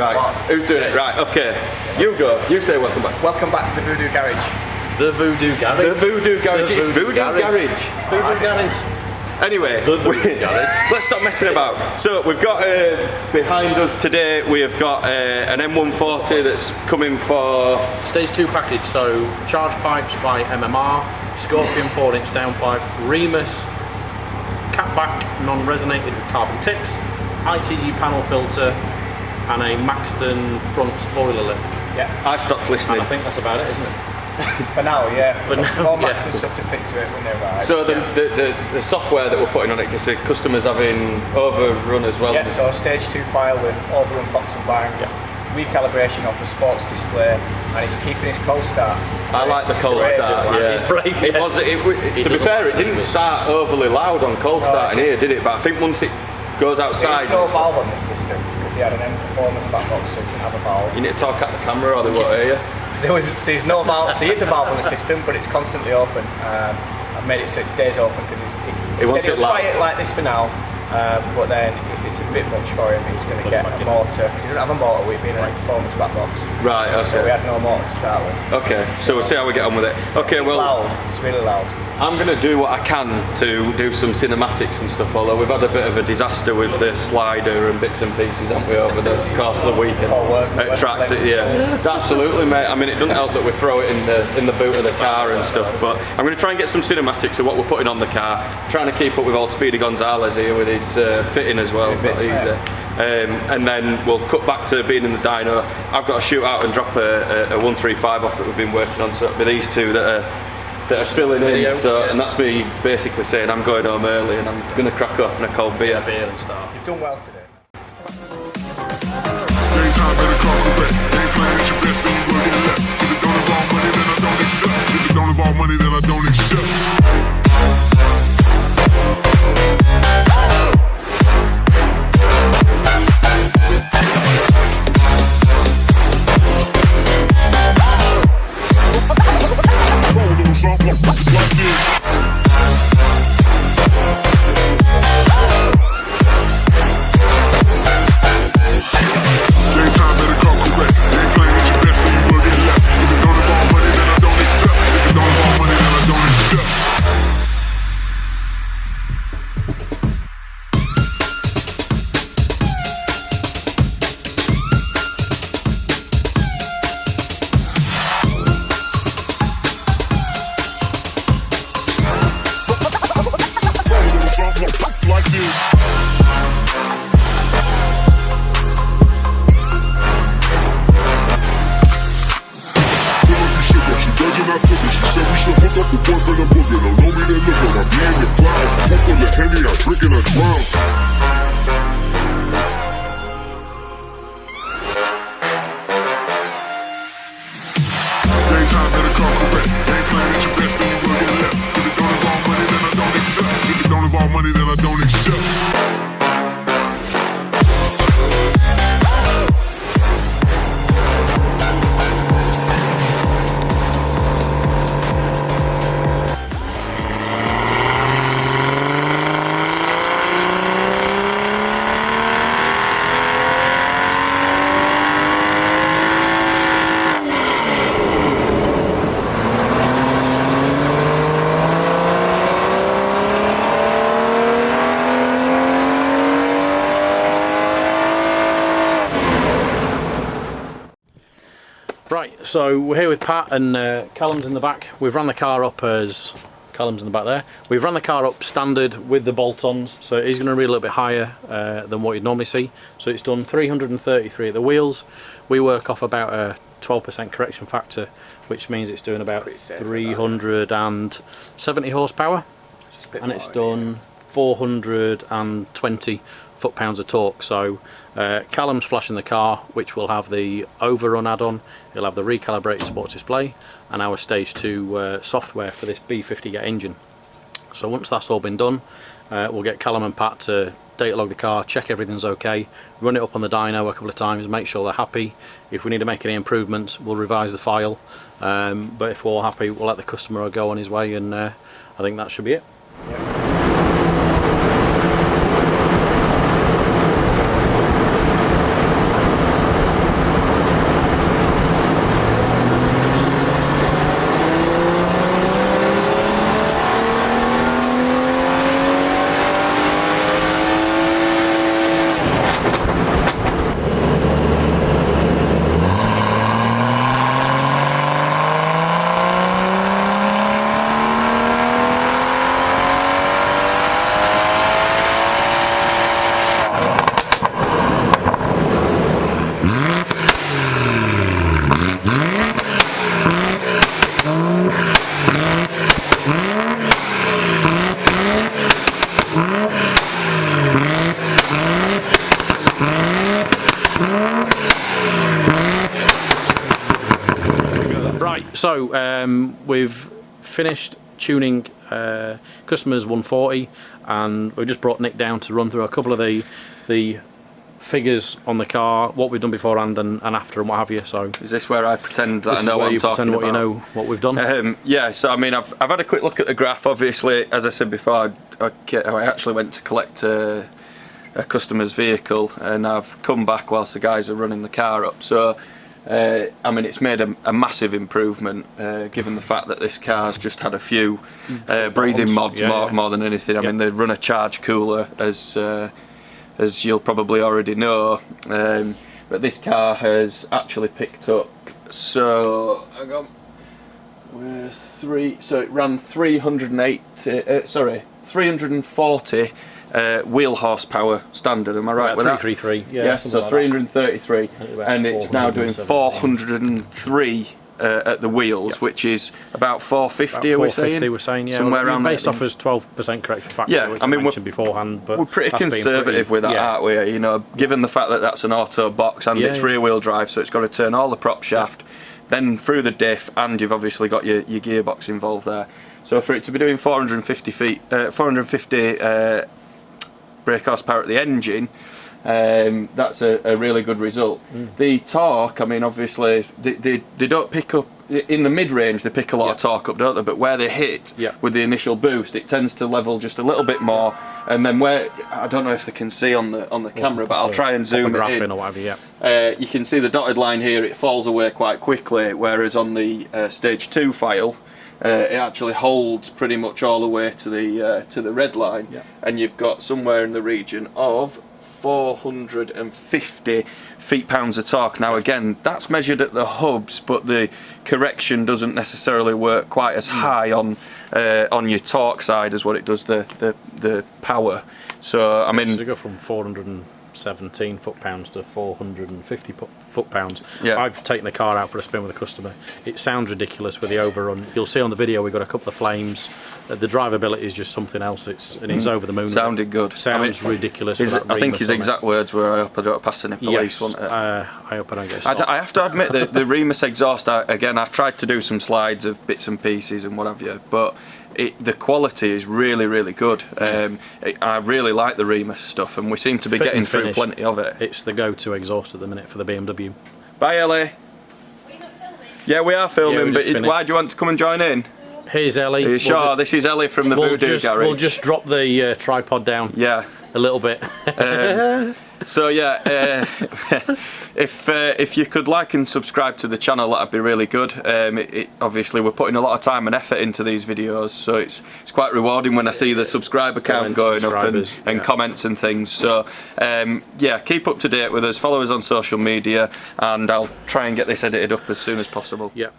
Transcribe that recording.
Right, who's doing it? Right, okay. You go, you say welcome back. Welcome back to the VUDU Garage. The VUDU Garage? The VUDU Garage, it's VUDU Garage. VUDU Garage. Anyway, let's stop messing about. So we've got behind us today, we have got an M140 that's coming for... Stage 2 package, so charge pipes by MMR, Scorpion 4-inch downpipe, REMUS, catback non-resonated with carbon tips, ITG panel filter, and a Maxton front spoiler lip. Yeah, I stopped listening. And I think that's about it, isn't it? For now, yeah. For now, more Maxton stuff to fit to it when they arrive. So the software that we're putting on it, because the customer's having overrun as well. Yeah, so a stage 2 file with overrun pops and bangs, recalibration of the sports display, and it's keeping his cold start. I like the cold start, yeah. He's brave, yeah. To be fair, it didn't start overly loud on cold start in here, did it? But I think once it goes outside... There's no valve on this system, because he had an M performance back box, so you can have a valve. You need to talk at the camera or they won't hear you. There's no valve. There is a valve on the system, but it's constantly open. I've made it so it stays open because he wants it loud. Try it like this for now, but then if it's a bit much for him, he's going to get a motor, because he doesn't have a motor with being a performance back box. Right. Okay. So we had no motor to start with. Okay. So we'll see how we get on with it. Okay. It's loud. It's really loud. I'm going to do what I can to do some cinematics and stuff, although we've had a bit of a disaster with the slider and bits and pieces, haven't we, over the course of the weekend at tracks. Yeah, absolutely, mate. I mean, it doesn't help that we throw it in the boot of the car and stuff, but I'm going to try and get some cinematics of what we're putting on the car, trying to keep up with old Speedy Gonzalez here with his fitting as well. It's not easy. And then we'll cut back to being in the dyno. I've got to shoot out and drop a 135 off that we've been working on, so it'll be these two that are filling in, so, and that's me basically saying I'm going home early and I'm going to crack up in a cold beer and start. You've done well today. If it don't involve money, then I don't accept. Right, so we're here with Pat and Callum's in the back. We've run the car up as Callum's in the back there. We've run the car up standard with the bolt-ons, so it is going to read a little bit higher than what you'd normally see. So it's done 333 at the wheels. We work off about a 12% correction factor, which means it's doing about 370 horsepower, and it's done 420 foot-pounds of torque. So Callum's flashing the car, which will have the overrun add-on, it'll have the recalibrated sports display, and our stage 2 software for this B50 Get engine. So once that's all been done, we'll get Callum and Pat to data log the car, check everything's okay, run it up on the dyno a couple of times, make sure they're happy. If we need to make any improvements, we'll revise the file, but if we're all happy, we'll let the customer go on his way, and I think that should be it. Right, so we've finished tuning customers 140, and we've just brought Nick down to run through a couple of the figures on the car, what we've done beforehand and after and what have you. So is this where I pretend that I know what I'm talking about? You know what we've done. Yeah, so I mean I've had a quick look at the graph. Obviously, as I said before, I actually went to collect a customer's vehicle, and I've come back whilst the guys are running the car up. So I mean, it's made a massive improvement, given the fact that this car's just had a few breathing mods more than anything. I mean, they run a charge cooler, as you'll probably already know, but this car has actually picked up, so I got so it ran 340 wheel horsepower standard, am I right with that? 333, yeah, so 333, and it's now doing 403 at the wheels, which is about 450, about 450 we're saying, yeah, somewhere around based there. off as 12% corrected factor, yeah, which I mean, I mentioned beforehand, but we're pretty conservative with that, aren't we? You know, given the fact that that's an auto box and it's rear wheel drive, so it's got to turn all the prop shaft, then through the diff, and you've obviously got your gearbox involved there. So for it to be doing 450 brake horsepower at the engine, that's a really good result. The torque, I mean, obviously they don't pick up in the mid-range, they pick a lot of torque up, don't they? But where they hit with the initial boost, it tends to level just a little bit more, and then where, I don't know if they can see on the camera, but I'll try and zoom it in. Or whatever, you can see the dotted line here, it falls away quite quickly, whereas on the stage 2 file, it actually holds pretty much all the way to the red line, and you've got somewhere in the region of 450 feet-pounds of torque. Now again, that's measured at the hubs, but the correction doesn't necessarily work quite as high on your torque side as what it does the power. So I mean, so to go from 417 foot-pounds to 450 foot-pounds. Yeah. I've taken the car out for a spin with a customer. It sounds ridiculous with the overrun. You'll see on the video we've got a couple of flames. The drivability is just something else. He's over the moon. Sounded good. Sounds ridiculous. I think his exact words were, "I hope I don't pass any police." Yes, I hope I don't get stopped. I have to admit that the REMUS Exhaust, again, I've tried to do some slides of bits and pieces and what have you, but the quality is really, really good. I really like the REMUS stuff, and we seem to be getting through plenty of it. It's the go-to exhaust at the minute for the BMW. Bye, Ellie. Are you not filming? Yeah, we are filming, Yeah, but why do you want to come and join in? Here's Ellie. Are you sure? This is Ellie from the VUDU Garage. We'll just drop the tripod down. Yeah. A little bit. So yeah, if you could like and subscribe to the channel, that'd be really good. Obviously we're putting a lot of time and effort into these videos, so it's quite rewarding when I see the subscriber count going up and comments and things. So yeah, keep up to date with us, follow us on social media, and I'll try and get this edited up as soon as possible. Yeah.